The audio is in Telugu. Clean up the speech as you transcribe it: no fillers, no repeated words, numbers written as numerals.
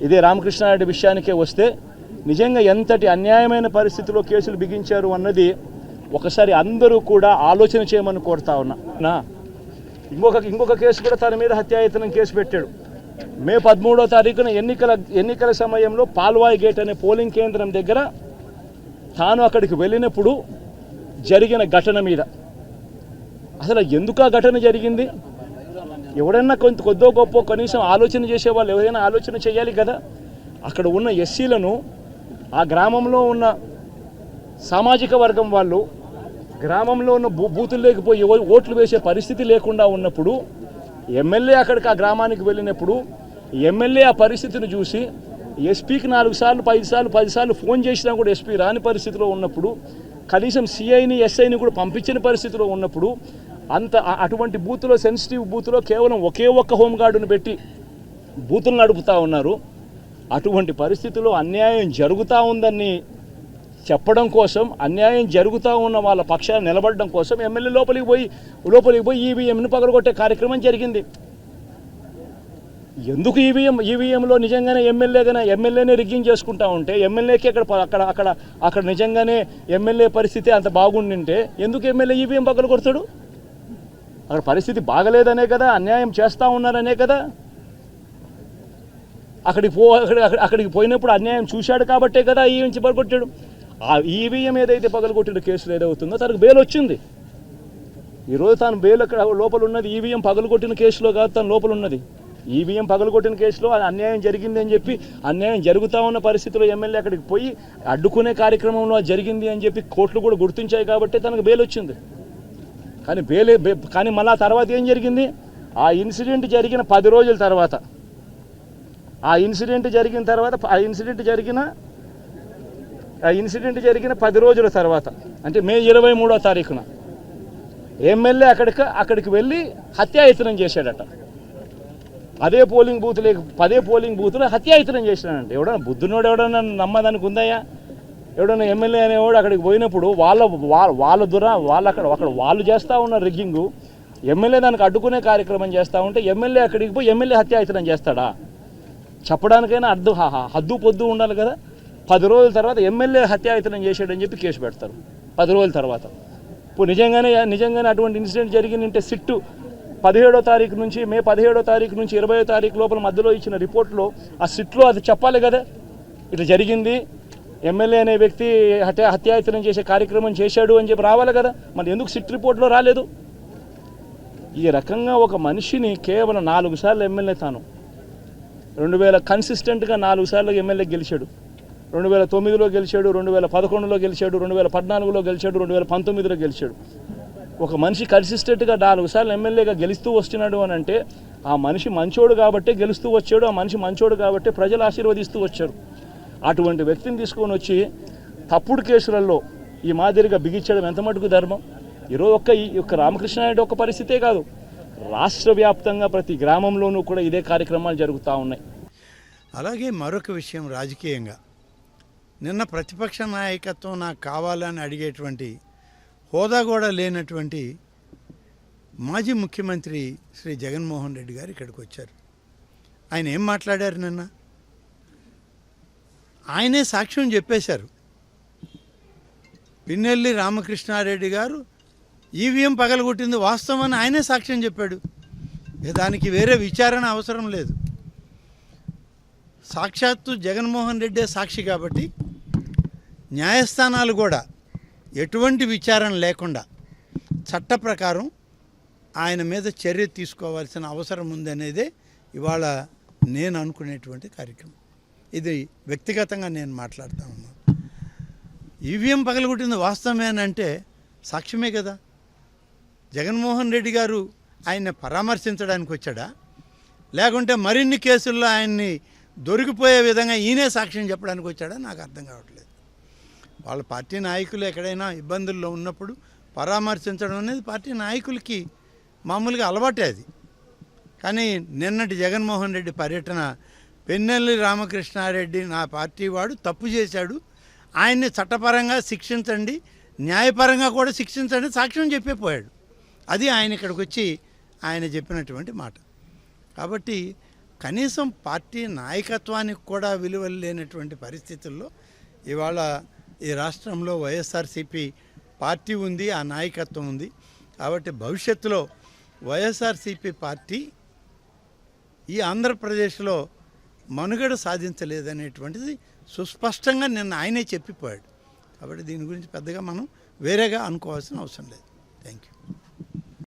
ఇదే రామకృష్ణారెడ్డి విషయానికే వస్తే నిజంగా ఎంతటి అన్యాయమైన పరిస్థితిలో కేసులు బిగించారు అన్నది ఒకసారి అందరూ కూడా ఆలోచన చేయమని కోరుతా ఉన్నా. ఇంకొక కేసు కూడా తన మీద హత్యాయత్నం కేసు పెట్టాడు. మే 13వ తారీఖున ఎన్నికల సమయంలో పాల్వాయి గేట్ అనే పోలింగ్ కేంద్రం దగ్గర తాను అక్కడికి వెళ్ళినప్పుడు జరిగిన ఘటన మీద అసలు ఎందుకు ఆ ఘటన జరిగింది, ఎవడన్నా కొద్దో గొప్ప కనీసం ఆలోచన చేసేవాళ్ళు ఎవరైనా ఆలోచన చేయాలి కదా. అక్కడ ఉన్న ఎస్సీలను ఆ గ్రామంలో ఉన్న సామాజిక వర్గం వాళ్ళు గ్రామంలో ఉన్న బూతులు లేకపోయి ఓట్లు వేసే పరిస్థితి లేకుండా ఉన్నప్పుడు ఎమ్మెల్యే అక్కడికి ఆ గ్రామానికి వెళ్ళినప్పుడు ఎమ్మెల్యే ఆ పరిస్థితిని చూసి ఎస్పీకి 4 సార్లు 5 సార్లు 10 సార్లు ఫోన్ చేసినా కూడా ఎస్పీ రాని పరిస్థితిలో ఉన్నప్పుడు, కనీసం సిఐని ఎస్ఐని కూడా పంపించిన పరిస్థితిలో ఉన్నప్పుడు, అటువంటి బూత్లో సెన్సిటివ్ బూత్లో కేవలం ఒకే ఒక్క హోంగార్డును పెట్టి బూతులు నడుపుతూ ఉన్నారు. అటువంటి పరిస్థితుల్లో అన్యాయం జరుగుతూ ఉందని చెప్పడం కోసం, అన్యాయం జరుగుతూ ఉన్న వాళ్ళ పక్షాన్ని నిలబడడం కోసం ఎమ్మెల్యే లోపలికి పోయి ఈవీఎంను పగలగొట్టే కార్యక్రమం జరిగింది. ఎందుకు ఈవీఎంలో నిజంగానే ఎమ్మెల్యేనే రిగ్గింగ్ చేసుకుంటా ఉంటే ఎమ్మెల్యేకి అక్కడ నిజంగానే ఎమ్మెల్యే పరిస్థితి అంత బాగుండింటే ఎందుకు ఎమ్మెల్యే ఈవీఎం పగలగొడతాడు? అక్కడ పరిస్థితి బాగలేదనే కదా, అన్యాయం చేస్తూ ఉన్నారనే కదా. అక్కడికి పోయినప్పుడు అన్యాయం చూశాడు కాబట్టే కదా ఈవీఎం పగలగొట్టాడు. ఆ ఈవీఎం ఏదైతే పగలగొట్టిన కేసులు ఏదవుతుందో తనకు బెయిల్ వచ్చింది. ఈరోజు తాను బెయిల్ అక్కడ లోపల ఉన్నది ఈవీఎం పగలగొట్టిన కేసులో కాదు, తను లోపల ఉన్నది ఈవీఎం పగలగొట్టిన కేసులో. అన్యాయం జరిగింది అని చెప్పి, అన్యాయం జరుగుతూ ఉన్న పరిస్థితిలో ఎమ్మెల్యే అక్కడికి పోయి అడ్డుకునే కార్యక్రమంలో జరిగింది అని చెప్పి కోర్టులు కూడా గుర్తించాయి కాబట్టి తనకు బెయిల్ వచ్చింది. కానీ మళ్ళా తర్వాత ఏం జరిగింది? ఆ ఇన్సిడెంట్ జరిగిన 10 రోజుల తర్వాత, ఆ ఇన్సిడెంట్ జరిగిన 10 రోజుల తర్వాత అంటే మే 23వ తారీఖున ఎమ్మెల్యే అక్కడికి వెళ్ళి హత్యాయత్నం చేశాడట. అదే పోలింగ్ బూత్లో హత్యాయత్నం చేశాడంటే ఎవడన్నా బుద్ధునోడు ఎవడన్నా నమ్మదానికి ఉందయ్యా? ఎవడన్నా ఎమ్మెల్యే అనేవాడు అక్కడికి పోయినప్పుడు వాళ్ళు చేస్తూ ఉన్న రిగ్గింగు, ఎమ్మెల్యే దానికి అడ్డుకునే కార్యక్రమం చేస్తూ ఉంటే ఎమ్మెల్యే అక్కడికి పోయి ఎమ్మెల్యే హత్యాయత్నం చేస్తాడా? చెప్పడానికైనా హద్దు పొద్దు ఉండాలి కదా. 10 రోజుల తర్వాత ఎమ్మెల్యే హత్యాయత్నం చేశాడని చెప్పి కేసు పెడతారు 10 రోజుల తర్వాత. ఇప్పుడు నిజంగానే అటువంటి ఇన్సిడెంట్ జరిగిందంటే సిట్టు 17వ తారీఖు నుంచి మే 17వ తారీఖు నుంచి 20వ తారీఖు లోపల మధ్యలో ఇచ్చిన రిపోర్ట్లో ఆ సిట్లో అది చెప్పాలి కదా, ఇట్లా జరిగింది, ఎమ్మెల్యే అనే వ్యక్తి హత్యాయత్నం చేసే కార్యక్రమం చేశాడు అని చెప్పి రావాలి కదా. మరి ఎందుకు సిట్ రిపోర్ట్లో రాలేదు? ఈ రకంగా ఒక మనిషిని కేవలం 4 సార్లు ఎమ్మెల్యే తాను 2000 కన్సిస్టెంట్గా 4 సార్లు ఎమ్మెల్యే గెలిచాడు. 2009లో గెలిచాడు, 2011లో గెలిచాడు, 2014లో గెలిచాడు, 2019లో గెలిచాడు. ఒక మనిషి కన్సిస్టెంట్గా 4 సార్లు ఎమ్మెల్యేగా గెలుస్తూ వస్తున్నాడు అని అంటే ఆ మనిషి మంచోడు కాబట్టే గెలుస్తూ వచ్చాడు, ఆ మనిషి మంచోడు కాబట్టే ప్రజలు ఆశీర్వదిస్తూ వచ్చారు. అటువంటి వ్యక్తిని తీసుకొని వచ్చి తప్పుడు కేసులలో ఈ మాదిరిగా బిగించడం ఎంత మటుకు ధర్మం? ఈరోజు ఒక్క రామకృష్ణారెడ్డి ఒక్క పరిస్థితే కాదు, రాష్ట్ర వ్యాప్తంగా ప్రతి గ్రామంలోనూ కూడా ఇదే కార్యక్రమాలు జరుగుతూ ఉన్నాయి. అలాగే మరొక విషయం, రాజకీయంగా నిన్న ప్రతిపక్ష నాయకత్వం నాకు కావాలని అడిగేటువంటి హోదా కూడా లేనటువంటి మాజీ ముఖ్యమంత్రి శ్రీ జగన్మోహన్ రెడ్డి గారు ఇక్కడికి వచ్చారు. ఆయన ఏం మాట్లాడారు నిన్న? ఆయనే సాక్ష్యం చెప్పేశారు. పిన్నెల్లి రామకృష్ణారెడ్డి గారు ఈవీఎం పగలగొట్టింది వాస్తవం అని ఆయనే సాక్ష్యం చెప్పాడు. దానికి వేరే విచారణ అవసరం లేదు. సాక్షాత్తు జగన్మోహన్ రెడ్డే సాక్షి కాబట్టి న్యాయస్థానాలు కూడా ఎటువంటి విచారణ లేకుండా చట్ట ప్రకారం ఆయన మీద చర్య తీసుకోవాల్సిన అవసరం ఉందనేదే ఇవాళ నేను అనుకునేటువంటి కార్యక్రమం. ఇది వ్యక్తిగతంగా నేను మాట్లాడుతూ ఉన్నాను. ఈవీఎం పగలగొట్టింది వాస్తవమేనంటే సాక్ష్యమే కదా. జగన్మోహన్ రెడ్డి గారు ఆయన్ని పరామర్శించడానికి వచ్చాడా, లేకుంటే మరిన్ని కేసుల్లో ఆయన్ని దొరికిపోయే విధంగా ఈయనే సాక్ష్యం చెప్పడానికి వచ్చాడా నాకు అర్థం కావట్లేదు. వాళ్ళ పార్టీ నాయకులు ఎక్కడైనా ఇబ్బందుల్లో ఉన్నప్పుడు పరామర్శించడం అనేది పార్టీ నాయకులకి మామూలుగా అలవాటే అది. కానీ నిన్నటి జగన్మోహన్ రెడ్డి పర్యటన పిన్నెల్లి రామకృష్ణారెడ్డి నా పార్టీ వాడు తప్పు చేశాడు, ఆయన్ని చట్టపరంగా శిక్షించండి, న్యాయపరంగా కూడా శిక్షించండి సాక్ష్యం చెప్పే పోయాడు. అది ఆయన ఇక్కడికి వచ్చి ఆయన చెప్పినటువంటి మాట. కాబట్టి కనీసం పార్టీ నాయకత్వానికి కూడా విలువలు లేనటువంటి పరిస్థితుల్లో ఇవాళ ఈ రాష్ట్రంలో వైఎస్ఆర్సీపీ పార్టీ ఉంది, ఆ నాయకత్వం ఉంది. కాబట్టి భవిష్యత్తులో వైఎస్ఆర్సీపీ పార్టీ ఈ ఆంధ్రప్రదేశ్లో మనుగడ సాధించలేదనేటువంటిది సుస్పష్టంగా నిన్న ఆయనే చెప్పిపోయాడు. కాబట్టి దీని గురించి పెద్దగా మనం వేరేగా అనుకోవాల్సిన అవసరం లేదు. Thank you.